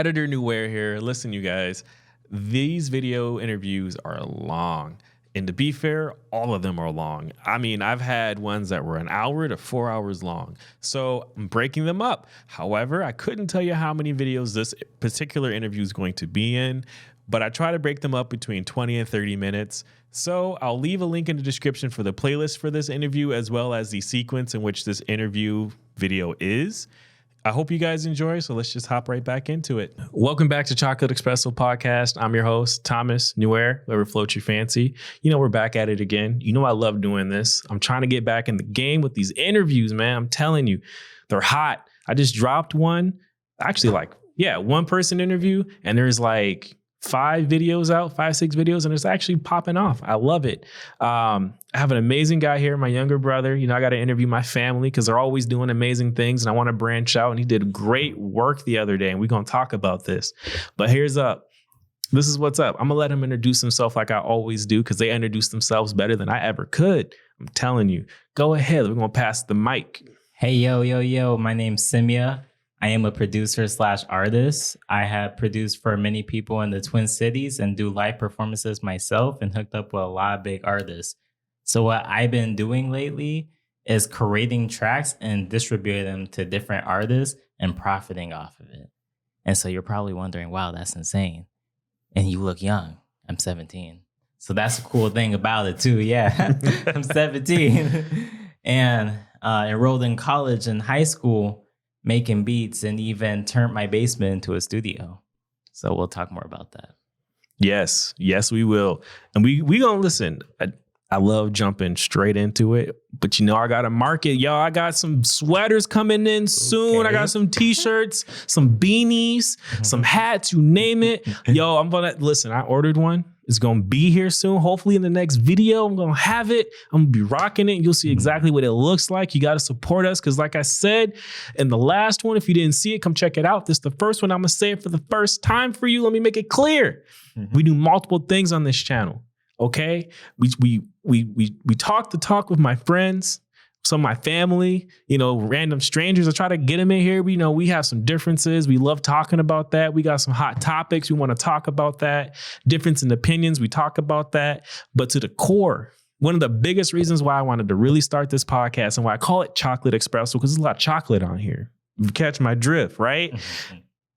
Editor Newware here. Listen, you guys, these video interviews are long. And to be fair, all of them are long. I mean, I've had ones that were an hour to 4 hours long. So I'm breaking them up. However, I couldn't tell you how many videos this particular interview is going to be in, but I try to break them up between 20 and 30 minutes. So I'll leave a link in the description for the playlist for this interview, as well as the sequence in which this interview video is. I hope you guys enjoy, so let's just hop right back into it. Welcome back to Chocolate Espresso Podcast. I'm your host, Thomas Newware, whoever floats your fancy. You know, we're back at it again. You know I love doing this. I'm trying to get back in the game with these interviews, man. I'm telling you, they're hot. I just dropped one, actually one person interview, and there's like 5, 6 videos, and it's actually popping off. I love it. I have an amazing guy here, my younger brother. You know, I got to interview my family because they're always doing amazing things, and I want to branch out. And he did great work the other day, and we're going to talk about this. But here's up. This is what's up. I'm going to let him introduce himself like I always do because they introduce themselves better than I ever could. I'm telling you. Go ahead. We're going to pass the mic. Hey, yo. My name's 5immia. I am a producer/artist. I have produced for many people in the Twin Cities and do live performances myself and hooked up with a lot of big artists. So what I've been doing lately is creating tracks and distributing them to different artists and profiting off of it. And so you're probably wondering, wow, that's insane. And you look young. I'm 17. So that's a cool thing about it too. Yeah, I'm 17 and enrolled in college and high school, making beats, and even turned my basement into a studio. So we'll talk more about that. Yes, we will. And we gonna listen. I love jumping straight into it, but you know, I got a market, y'all. I got some sweaters coming in soon. Okay. I got some t-shirts, some beanies, some hats, you name it. Yo, I ordered one. It's going to be here soon. Hopefully in the next video, I'm going to have it. I'm going to be rocking it. You'll see exactly what it looks like. You got to support us because like I said, in the last one, if you didn't see it, come check it out. This is the first one. I'm going to say it for the first time for you. Let me make it clear. We do multiple things on this channel. Okay. We talk the talk with my friends, some of my family, you know, random strangers. I try to get them in here. We have some differences. We love talking about that. We got some hot topics. We want to talk about that. Difference in opinions. We talk about that. But to the core, one of the biggest reasons why I wanted to really start this podcast and why I call it Chocolate Espresso, because there's a lot of chocolate on here. You catch my drift, right?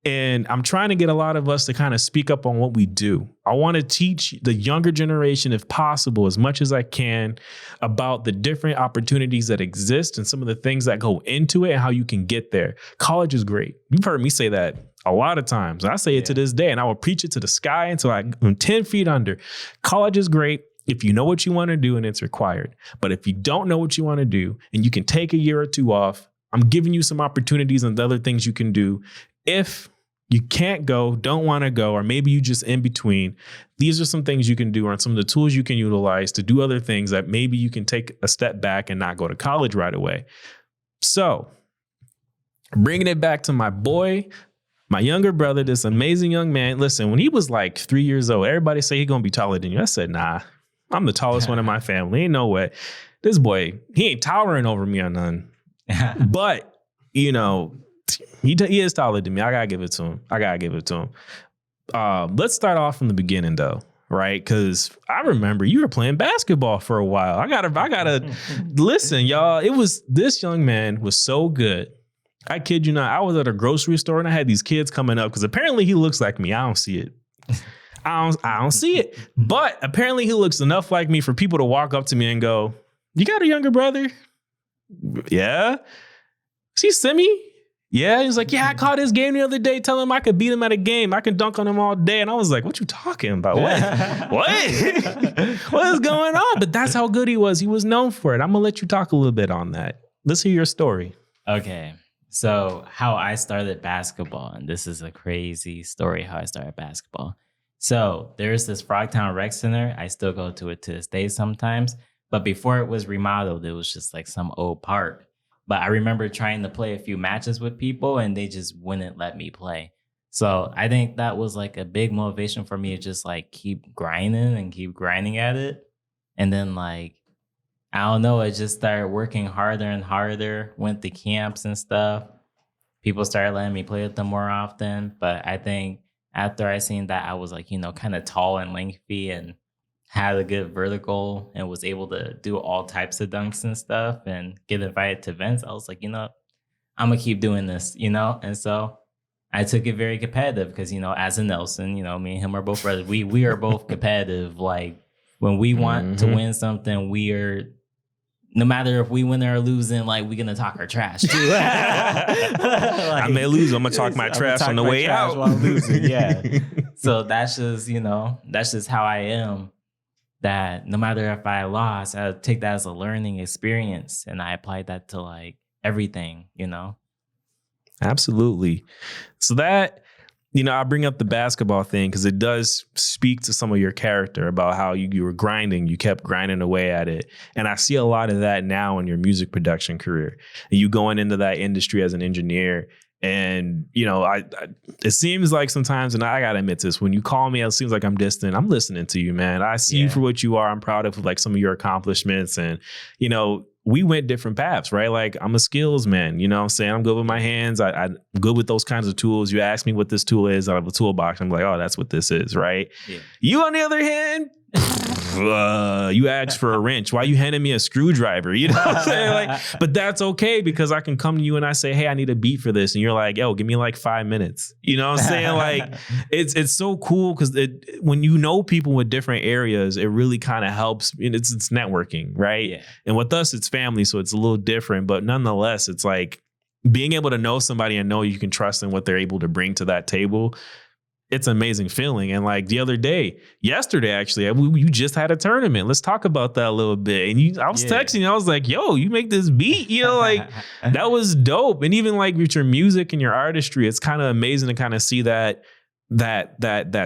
And I'm trying to get a lot of us to kind of speak up on what we do. I want to teach the younger generation, if possible, as much as I can, about the different opportunities that exist and some of the things that go into it and how you can get there. College is great. You've heard me say that a lot of times. I say it to this day, and I will preach it to the sky until I'm 10 feet under. College is great if you know what you want to do and it's required. But if you don't know what you want to do and you can take a year or two off, I'm giving you some opportunities and the other things you can do. If you can't go, don't want to go, or maybe you just in between, these are some things you can do or some of the tools you can utilize to do other things that maybe you can take a step back and not go to college right away. So bringing it back to my boy, my younger brother, this amazing young man. Listen, when he was like 3 years old, everybody say he's going to be taller than you. I said, nah, I'm the tallest one in my family. Ain't no way. This boy, he ain't towering over me or none. But, you know, he is taller than me. I gotta give it to him. Let's start off from the beginning though, right? Because I remember you were playing basketball for a while. I gotta listen, y'all. This young man was so good. I kid you not. I was at a grocery store and I had these kids coming up because apparently he looks like me. I don't see it. I don't see it. But apparently he looks enough like me for people to walk up to me and go, "You got a younger brother?" Yeah. See Simi? Yeah, he's like, yeah, I caught his game the other day. Tell him I could beat him at a game. I can dunk on him all day. And I was like, what you talking about? What? What is going on? But that's how good he was. He was known for it. I'm going to let you talk a little bit on that. Let's hear your story. Okay. So how I started basketball, and this is a crazy story how I started basketball. So there's this Frogtown Rec Center. I still go to it to this day sometimes. But before it was remodeled, it was just like some old park. But I remember trying to play a few matches with people and they just wouldn't let me play. So I think that was like a big motivation for me to just like keep grinding at it. And then like, I don't know, I just started working harder and harder, went to camps and stuff. people started letting me play with them more often. But I think after I seen that I was like, kind of tall and lengthy and had a good vertical and was able to do all types of dunks and stuff and get invited to events, I was like, I'm gonna keep doing this, And so I took it very competitive because, as a Nelson, me and him are both brothers. We are both competitive. Like when we want to win something, we are, no matter if we win or losing, like we're gonna talk our trash too. I may lose. I'm gonna talk my trash on the way out while losing. Yeah. So that's just how I am. That no matter if I lost, I take that as a learning experience, and I applied that to like everything. Absolutely. So that, I bring up the basketball thing because it does speak to some of your character about how you were grinding. You kept grinding away at it. And I see a lot of that now in your music production career. You going into that industry as an engineer. And, it seems like sometimes, and I got to admit this, when you call me, it seems like I'm distant. I'm listening to you, man. I see you for what you are. I'm proud of like some of your accomplishments. And, we went different paths, right? Like I'm a skills man, you know what I'm saying? I'm good with my hands. I'm good with those kinds of tools. You ask me what this tool is out of a toolbox. I'm like, oh, that's what this is, right? Yeah. You on the other hand, you asked for a wrench. Why you handing me a screwdriver? You know what I'm saying? Like, but that's okay because I can come to you and I say, hey, I need a beat for this. And you're like, yo, give me like 5 minutes. You know what I'm saying? Like it's so cool because when you know people with different areas, it really kind of helps. It's networking, right? Yeah. And with us, it's family. So it's a little different, but nonetheless, it's like being able to know somebody and know you can trust in what they're able to bring to that table. It's an amazing feeling. And like yesterday, actually, you just had a tournament. Let's talk about that a little bit. And I was texting you. I was like, yo, you make this beat, like that was dope. And even like with your music and your artistry, it's kind of amazing to kind of see that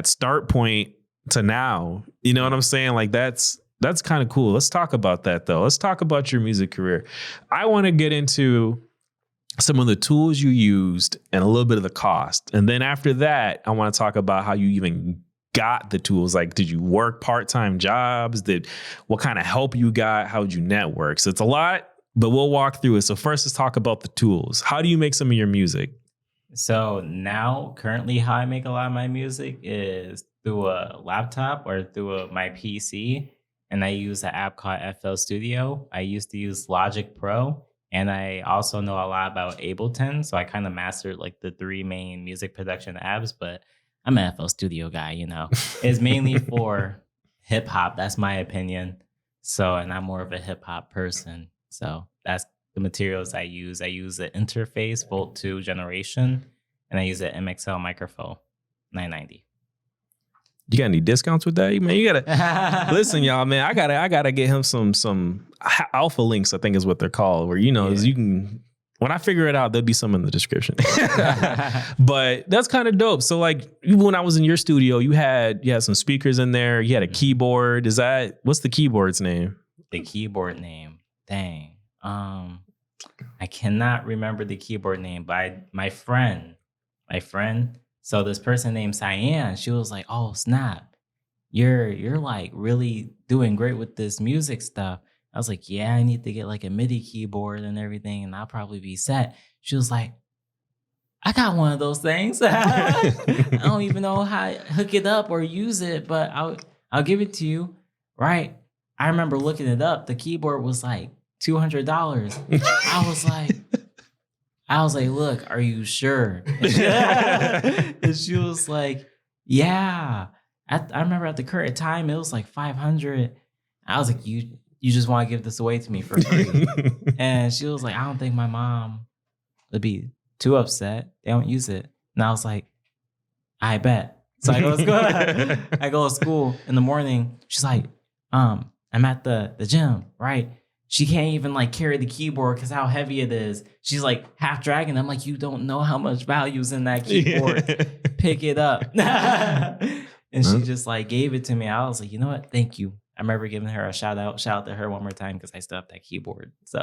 start point to now, you know what I'm saying? Like that's kind of cool. Let's talk about that though. Let's talk about your music career. I want to get into some of the tools you used and a little bit of the cost. And then after that, I want to talk about how you even got the tools. Like, did you work part-time jobs? What kind of help you got? How did you network? So it's a lot, but we'll walk through it. So first, let's talk about the tools. How do you make some of your music? So now, currently, how I make a lot of my music is through a laptop or through my PC. And I use an app called FL Studio. I used to use Logic Pro. And I also know a lot about Ableton. So I kind of mastered like the 3 main music production apps, but I'm an FL Studio guy, It's mainly for hip hop. That's my opinion. So, and I'm more of a hip hop person. So that's the materials I use. I use an interface Volt 2 generation, and I use an MXL microphone 990. You got any discounts with that, man? You gotta listen, y'all, man. I gotta get him some alpha links. I think is what they're called. Where you can. When I figure it out, there'll be some in the description. But that's kind of dope. So like, even when I was in your studio, you had some speakers in there. You had a keyboard. What's the keyboard's name? The keyboard name. Dang. I cannot remember the keyboard name. But my friend. So this person named Cyan, she was like, "Oh snap, you're like really doing great with this music stuff." I was like, "Yeah, I need to get like a MIDI keyboard and everything, and I'll probably be set." She was like, "I got one of those things. I don't even know how to hook it up or use it, but I'll give it to you." Right? I remember looking it up. The keyboard was like $200. I was like, "Look, are you sure?" And she was like, "Yeah." I remember at the current time, it was like 500. I was like, "You just want to give this away to me for free?" And she was like, "I don't think my mom would be too upset. They don't use it." And I was like, "I bet." So I go to school. I go to school in the morning. She's like, I'm at the gym, right? She can't even like carry the keyboard because how heavy it is. She's like half dragging. I'm like, "You don't know how much value's in that keyboard. Pick it up." And she just like gave it to me. I was like, "You know what? Thank you." I remember giving her a shout out to her one more time because I still have that keyboard. So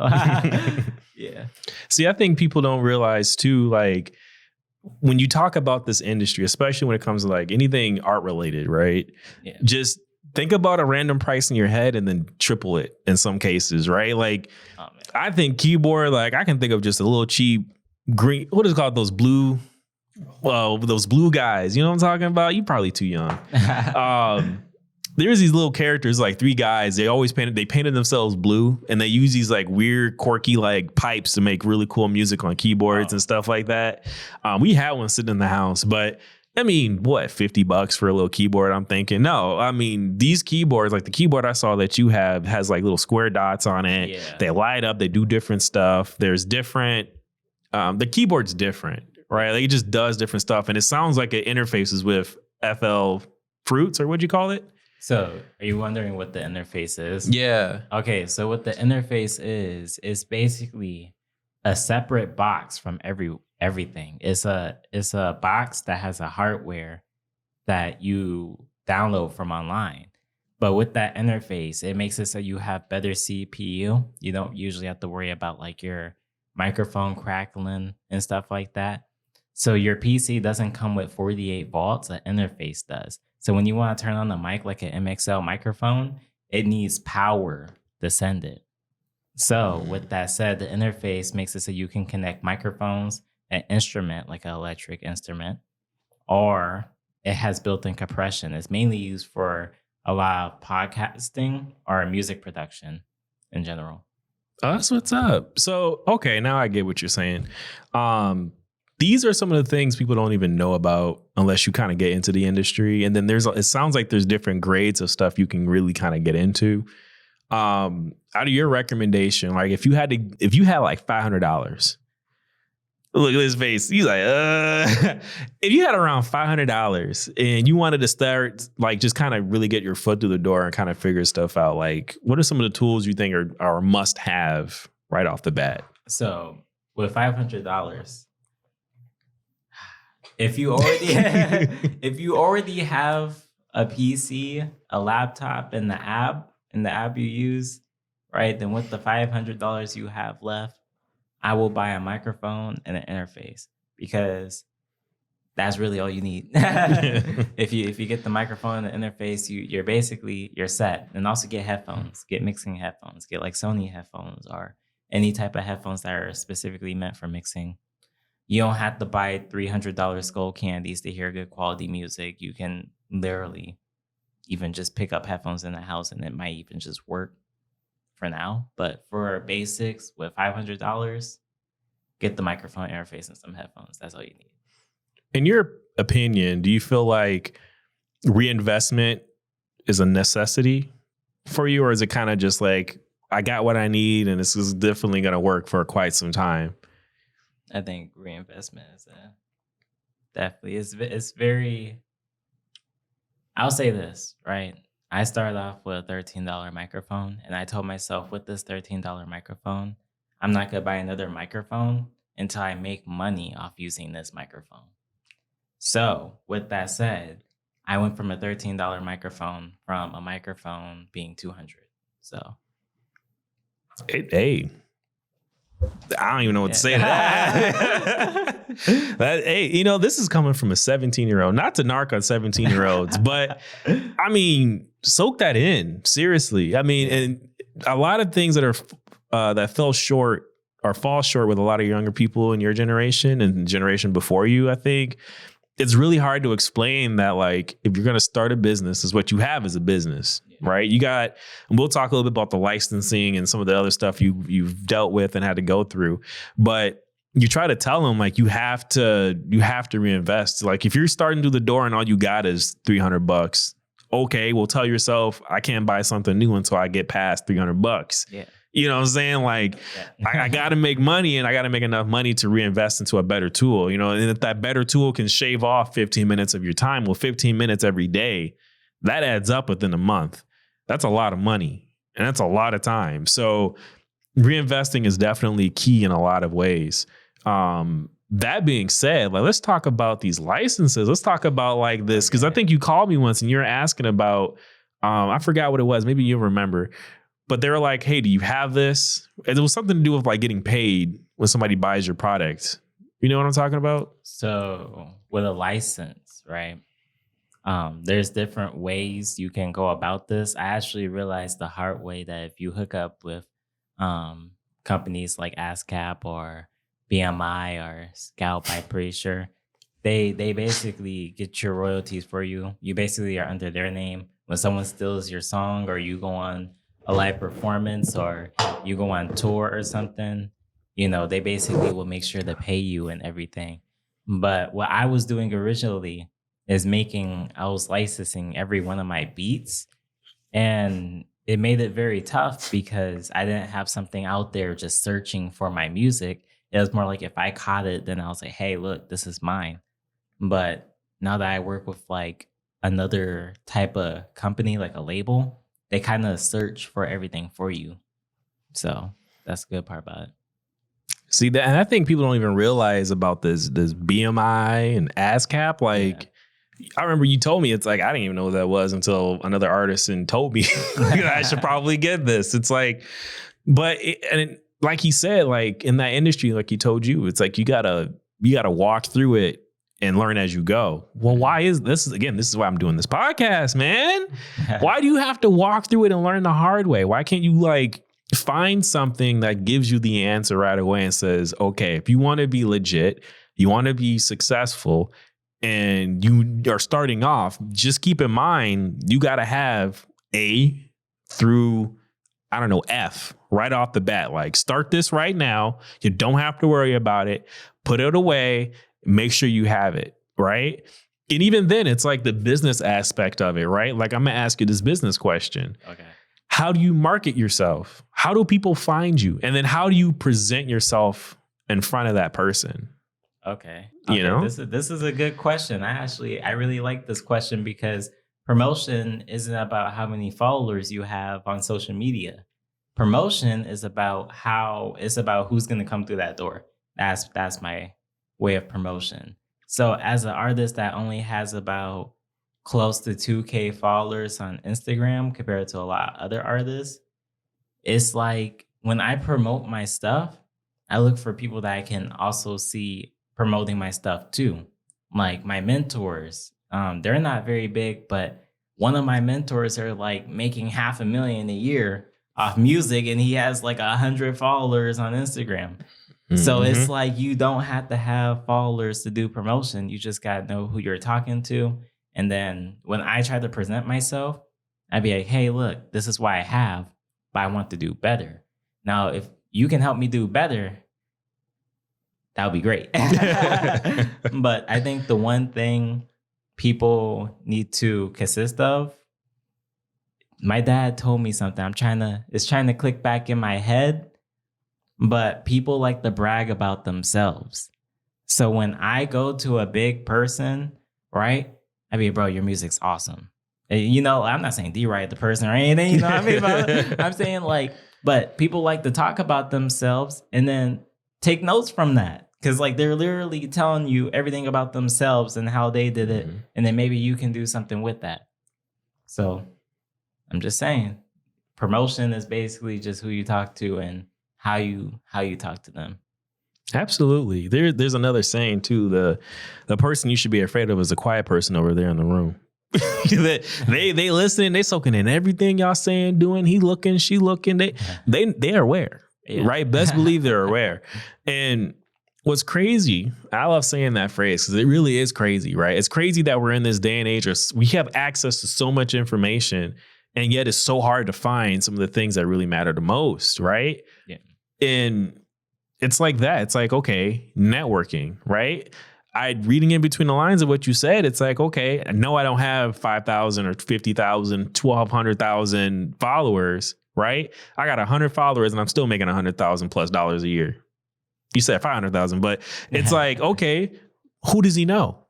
yeah. See, I think people don't realize too, like when you talk about this industry, especially when it comes to like anything art related, right? Yeah. Just think about a random price in your head and then triple it in some cases, right? Like, I think keyboard, like I can think of just a little cheap green. What is it called? Those blue. Well, those blue guys. You know what I'm talking about? You probably too young. There's these little characters, like 3 guys. They painted themselves blue, and they use these like weird, quirky like pipes to make really cool music on keyboards and stuff like that. We had one sitting in the house, but I mean, what, $50 for a little keyboard? I'm thinking, no. I mean, these keyboards, like the keyboard I saw that you have, has like little square dots on it. Yeah. They light up. They do different stuff. There's different. The keyboard's different, right? Like, it just does different stuff, and it sounds like it interfaces with FL Fruits, or what'd you call it? So, are you wondering what the interface is? Yeah. Okay, so what the interface is basically a separate box from everything. It's a box that has a hardware that you download from online. But with that interface, it makes it so you have better CPU. You don't usually have to worry about like your microphone crackling and stuff like that. So your PC doesn't come with 48 volts, the interface does. So when you want to turn on the mic like an MXL microphone, it needs power to send it. So with that said, the interface makes it so you can connect microphones, an instrument like an electric instrument, or it has built-in compression. It's mainly used for a lot of podcasting or music production in general. Oh, that's what's up. So, okay, now I get what you're saying. These are some of the things people don't even know about unless you kind of get into the industry. And then it sounds like there's different grades of stuff you can really kind of get into. Out of your recommendation, like if you had like $500, look at his face. He's like, if you had around $500 and you wanted to start, like, just kind of really get your foot through the door and kind of figure stuff out, like, what are some of the tools you think are must have right off the bat? So with $500, if you already have a PC, a laptop, and the app you use, right? Then with the $500 you have left, I will buy a microphone and an interface, because that's really all you need. If you get the microphone and the interface, you're set. And also get headphones, get mixing headphones, get like Sony headphones or any type of headphones that are specifically meant for mixing. You don't have to buy $300 Skull Candies to hear good quality music. You can literally even just pick up headphones in the house, and it might even just work for now. But for basics, with $500, get the microphone interface and some headphones. That's all you need. In your opinion, do you feel like reinvestment is a necessity for you, or is it kind of just like, I got what I need and this is definitely going to work for quite some time? I think reinvestment is definitely, it's very, I'll say this, right? I started off with a $13 microphone, and I told myself, with this $13 microphone, I'm not going to buy another microphone until I make money off using this microphone. So with that said, I went from a $13 microphone from a microphone being $200. So. Hey. I don't even know what to say to that. Hey, this is coming from a 17-year-old. Not to narc on 17-year-olds, but I mean, soak that in. Seriously. I mean, and a lot of things that are that fall short with a lot of younger people in your generation and the generation before you, I think. It's really hard to explain that, like, if you're going to start a business, is what you have is a business, right? And we'll talk a little bit about the licensing and some of the other stuff you've dealt with and had to go through. But you try to tell them, like, you have to reinvest. Like, if you're starting through the door and all you got is $300, okay, well, tell yourself, I can't buy something new until I get past $300. Yeah. You know what I'm saying? Like, I got to make money, and I got to make enough money to reinvest into a better tool, and if that better tool can shave off 15 minutes of your time, well, 15 minutes every day, that adds up within a month. That's a lot of money, and that's a lot of time. So reinvesting is definitely key in a lot of ways. That being said, like, let's talk about these licenses. Let's talk about like this, because I think you called me once and you're asking about, I forgot what it was. Maybe you remember. But they were like, hey, do you have this? And it was something to do with like getting paid when somebody buys your product. You know what I'm talking about? So with a license, right? There's different ways you can go about this. I actually realized the hard way that if you hook up with companies like ASCAP or BMI or Scalp, I'm pretty sure. They basically get your royalties for you. You basically are under their name. When someone steals your song or you go on a live performance or you go on tour or something, they basically will make sure to pay you and everything. But what I was doing originally is I was licensing every one of my beats, and it made it very tough because I didn't have something out there just searching for my music. It was more like if I caught it, then I was like, hey, look, this is mine. But now that I work with like another type of company, like a label, they kind of search for everything for you. So that's the good part about it. See that, and I think people don't even realize about this BMI and ASCAP. Like, I remember you told me, it's like I didn't even know what that was until another artist told me I should probably get this. It's like, like he said, like in that industry, like he told you, it's like you gotta walk through it and learn as you go. Well, why is this? This is why I'm doing this podcast, man. Why do you have to walk through it and learn the hard way? Why can't you like find something that gives you the answer right away and says, okay, if you want to be legit, you want to be successful, and you are starting off, just keep in mind, you got to have A through, I don't know, F right off the bat. Like, start this right now. You don't have to worry about it. Put it away. Make sure you have it, right? And even then, it's like the business aspect of it, right? Like, I'm going to ask you this business question. Okay. How do you market yourself? How do people find you? And then how do you present yourself in front of that person? Okay. You know, this is a good question. I really like this question because promotion isn't about how many followers you have on social media. Promotion is about who's going to come through that door. That's my way of promotion. So as an artist that only has about close to 2K followers on Instagram compared to a lot of other artists, it's like when I promote my stuff, I look for people that I can also see promoting my stuff too. Like my mentors, they're not very big, but one of my mentors are like making $500,000 a year off music, and he has like 100 followers on Instagram. Mm-hmm. So it's like you don't have to have followers to do promotion. You just got to know who you're talking to. And then when I try to present myself, I'd be like, hey, look, this is why I have, but I want to do better. Now, if you can help me do better, that would be great. But I think the one thing people need to consist of, my dad told me something. It's trying to click back in my head, but people like to brag about themselves. So when I go to a big person, right? I mean, bro, your music's awesome. I'm not saying D-Wright the person or anything, you know what I mean? But I'm saying like, but people like to talk about themselves and then take notes from that. Because like they're literally telling you everything about themselves and how they did it. Mm-hmm. And then maybe you can do something with that. So I'm just saying, promotion is basically just who you talk to and how you talk to them. Absolutely. There's another saying too. The person you should be afraid of is the quiet person over there in the room. they listen, they soaking in everything y'all saying, doing, he looking, she looking. They are aware, right? Best believe they're aware. And what's crazy, I love saying that phrase because it really is crazy, right? It's crazy that we're in this day and age where we have access to so much information, and yet it's so hard to find some of the things that really matter the most, right? Yeah. And it's like that. It's like, okay, networking, right? Reading in between the lines of what you said, it's like, okay, no, I don't have 5,000 or 50,000, 1,200,000 followers, right? I got 100 followers and I'm still making $100,000+ a year. You said 500,000, but it's like, okay, who does he know?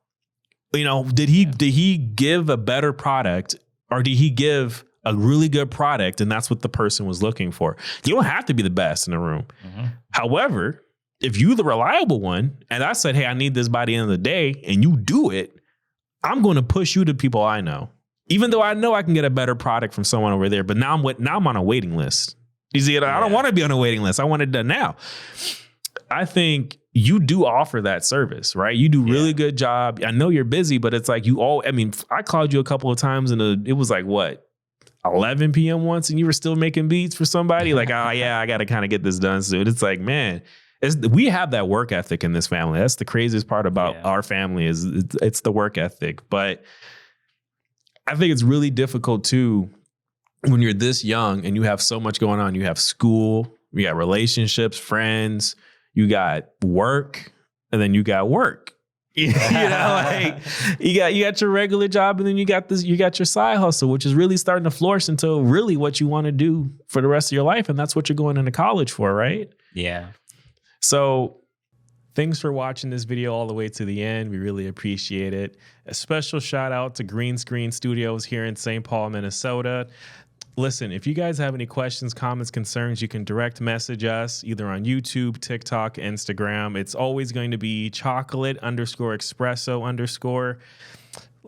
Did he give a better product, or did he give a really good product, and that's what the person was looking for? You don't have to be the best in the room. Mm-hmm. However, if you the reliable one, and I said, hey, I need this by the end of the day, and you do it, I'm going to push you to people I know, even though I know I can get a better product from someone over there. But now I'm on a waiting list. You see, I don't want to be on a waiting list. I want it done now. I think you do offer that service, right? You do really good job. I know you're busy, but it's like I called you a couple of times and it was like, what, 11 p.m. once, and you were still making beats for somebody? Like, oh yeah, I got to kind of get this done soon. It's like, man, we have that work ethic in this family. That's the craziest part about Yeah. our family is it's the work ethic. But I think it's really difficult too when you're this young and you have so much going on. You have school, you got relationships, friends, you got work, and then you got work. You know, like you got your regular job, and then you got your side hustle, which is really starting to flourish into really what you want to do for the rest of your life, and that's what you're going into college for, right? Yeah. So thanks for watching this video all the way to the end. We really appreciate it. A special shout out to Green Screen Studios here in St. Paul, Minnesota. Listen, if you guys have any questions, comments, concerns, you can direct message us either on YouTube, TikTok, Instagram. It's always going to be chocolate_espresso_.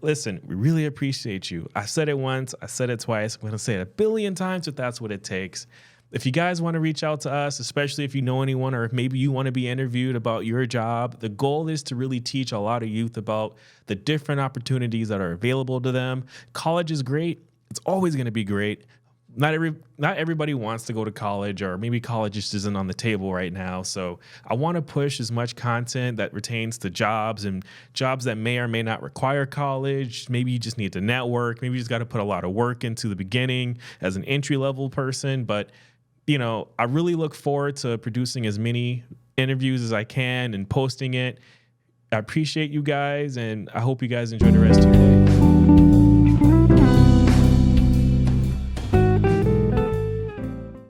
Listen, we really appreciate you. I said it once, I said it twice. I'm going to say it a billion times if that's what it takes. If you guys want to reach out to us, especially if you know anyone or if maybe you want to be interviewed about your job, the goal is to really teach a lot of youth about the different opportunities that are available to them. College is great. It's always going to be great. Not everybody wants to go to college, or maybe college just isn't on the table right now. So I want to push as much content that pertains to jobs and jobs that may or may not require college. Maybe you just need to network. Maybe you just got to put a lot of work into the beginning as an entry-level person. But, you know, I really look forward to producing as many interviews as I can and posting it. I appreciate you guys, and I hope you guys enjoy the rest of your day.